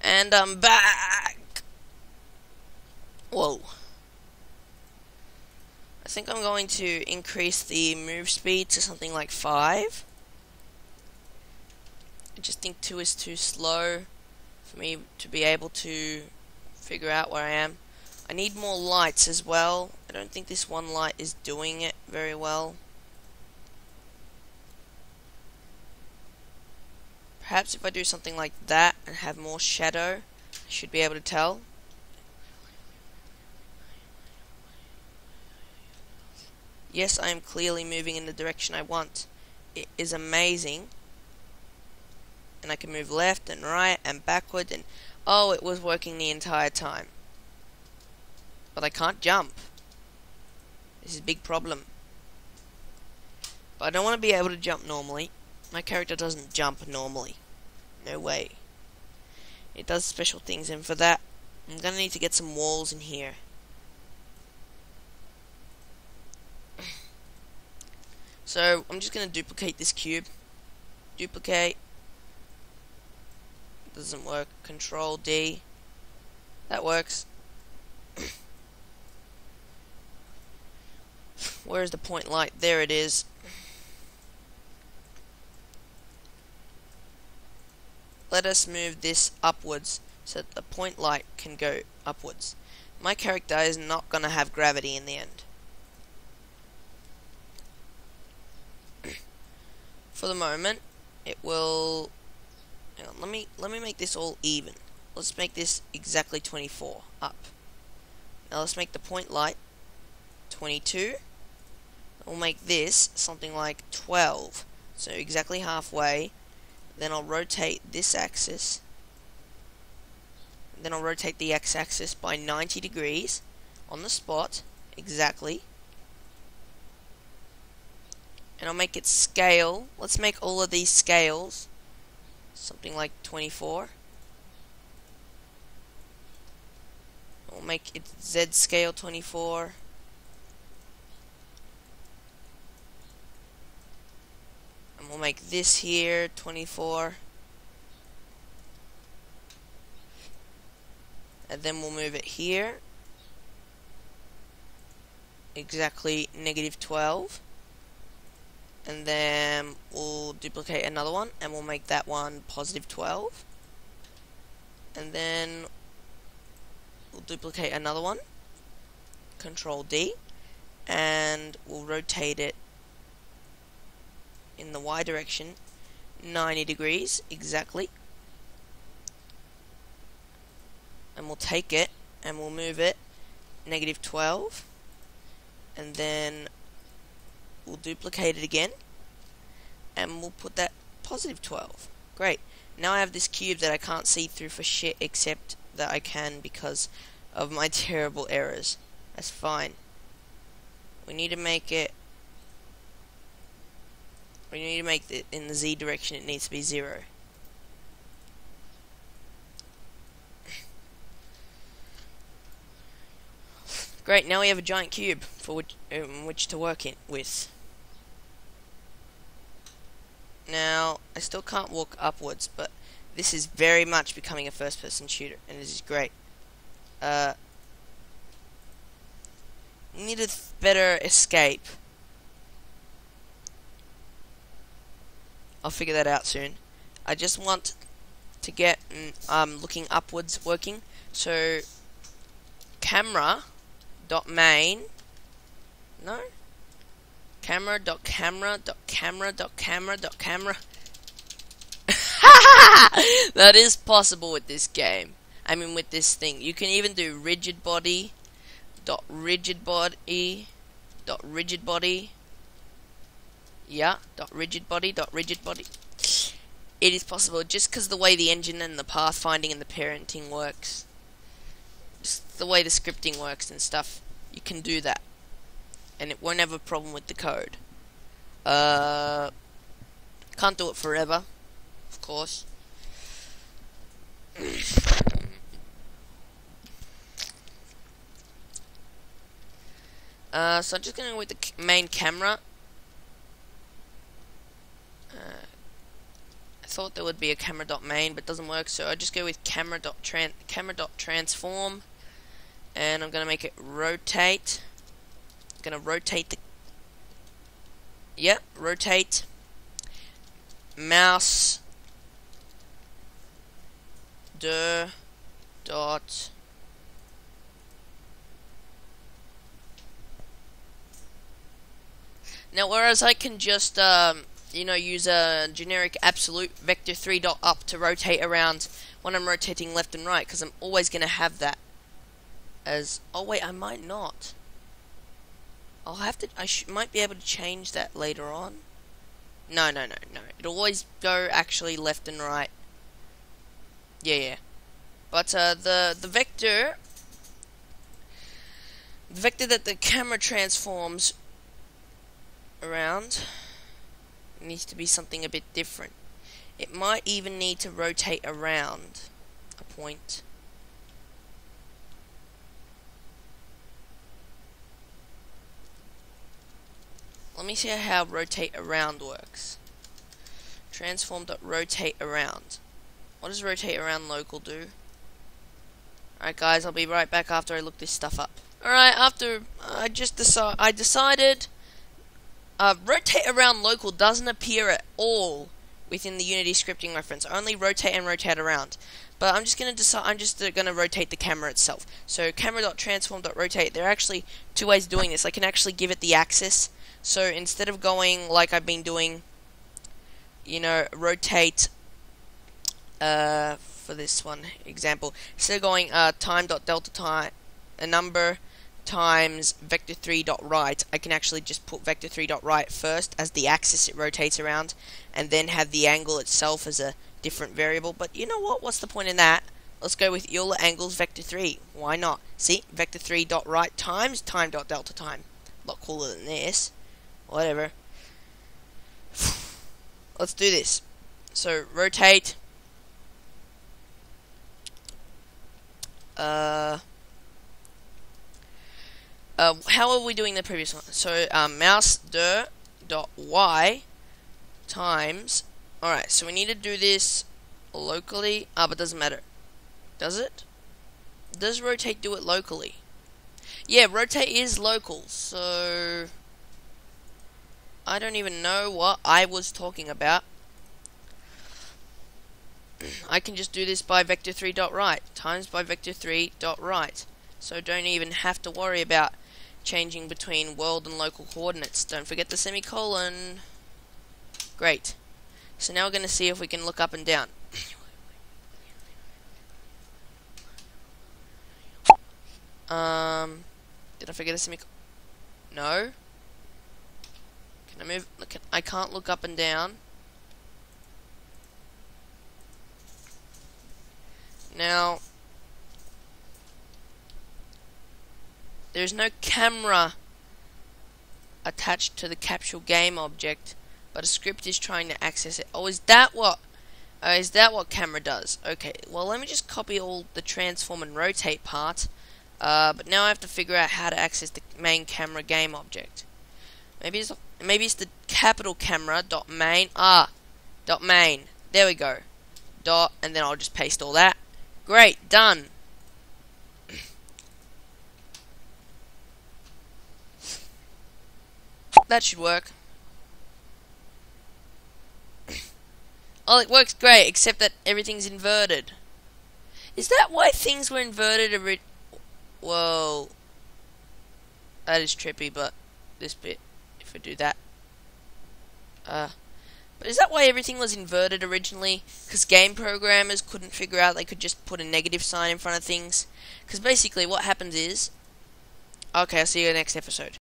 And I'm back! Whoa. I think I'm going to increase the move speed to something like 5. I just think 2 is too slow for me to be able to figure out where I am. I need more lights as well. I don't think this one light is doing it very well. Perhaps if I do something like that and have more shadow, I should be able to tell. Yes, I am clearly moving in the direction I want. It is amazing. And I can move left and right and backward and... oh, it was working the entire time. But I can't jump. This is a big problem. But I don't want to be able to jump normally. My character doesn't jump normally. No way. It does special things, and for that, I'm gonna need to get some walls in here. So, I'm just gonna duplicate this cube. Duplicate. Doesn't work. Control D. That works. Where is the point light? There it is. Let us move this upwards so that the point light can go upwards. My character is not going to have gravity in the end. For the moment, it will... hang on, let me make this all even. Let's make this exactly 24 up. Now let's make the point light 22. We'll make this something like 12. So exactly halfway. Then I'll rotate this axis. Then I'll rotate the x-axis by 90 degrees on the spot, exactly. And I'll make it scale. Let's make all of these scales something like 24. We'll make it Z scale 24. And we'll make this here 24. And then we'll move it here. Exactly -12. And then we'll duplicate another one and we'll make that one +12. And then we'll duplicate another one. Control D. And we'll rotate it in the Y direction 90 degrees exactly. And we'll take it and we'll move it -12. And then we'll duplicate it again and we'll put that +12. Great. Now I have this cube that I can't see through for shit, except that I can because of my terrible errors. That's fine. We need to make it in the Z direction. It needs to be 0. Great, now we have a giant cube for which to work with. Now, I still can't walk upwards, but this is very much becoming a first-person shooter, and this is great. Need a better escape. I'll figure that out soon. I just want to get looking upwards working. So, camera dot main, no, camera dot camera dot camera dot camera dot camera. That is possible with this game. I mean, with this thing, you can even do rigid body dot rigid body dot rigid body. Yeah, dot rigid body dot rigid body. It is possible just because the way the engine and the pathfinding and the parenting works. Just the way the scripting works and stuff, you can do that, and it won't have a problem with the code. Can't do it forever, of course. So I'm just going to go with the main camera. I thought there would be a camera.main, but it doesn't work, so I just go with camera.transform, and I'm gonna make it rotate. I'm gonna rotate the rotate mouse dot now, whereas I can just use a generic absolute vector 3 dot up to rotate around when I'm rotating left and right, because I'm always going to have that as... Oh wait, I might not. I'll have to... might be able to change that later on. No. It'll always go actually left and right. Yeah. But the vector that the camera transforms around needs to be something a bit different. It might even need to rotate around a point. Let me see how rotate around works. Transform.rotate around. What does rotate around local do? Alright guys, I'll be right back after I look this stuff up. Alright, after I decided rotate around local doesn't appear at all within the Unity scripting reference. Only rotate and rotate around. But I'm just gonna rotate the camera itself. So camera.transform.rotate. There are actually two ways of doing this. I can actually give it the axis. So instead of going like I've been doing, rotate for this one example, instead of going time.delta time a number times vector3.right, I can actually just put vector3.right first as the axis it rotates around, and then have the angle itself as a different variable. But you know what? What's the point in that? Let's go with Euler angles vector3. Why not? See, vector3.right times time.delta time. A lot cooler than this. Whatever. Let's do this. So rotate. How are we doing the previous one? So mouse dot y times. Alright, so we need to do this locally. But it doesn't matter. Does it? Does rotate do it locally? Yeah, rotate is local, so I don't even know what I was talking about. I can just do this by vector3.right times by vector3.right. So don't even have to worry about changing between world and local coordinates. Don't forget the semicolon. Great. So now we're going to see if we can look up and down. Did I forget a semicolon? No. Can I move? I can't look up and down. Now, there's no camera attached to the capsule game object, but a script is trying to access it. Oh, is that what camera does? Okay, well, let me just copy all the transform and rotate part, but now I have to figure out how to access the main camera game object. Maybe it's the capital camera dot main. Dot main. There we go. Dot, and then I'll just paste all that. Great, done. That should work. Oh, it works great, except that everything's inverted. Is that why things were inverted Whoa. That is trippy, but this bit, if I do that. But is that why everything was inverted originally? Because game programmers couldn't figure out they could just put a negative sign in front of things? Because basically what happens is... Okay, I'll see you in the next episode.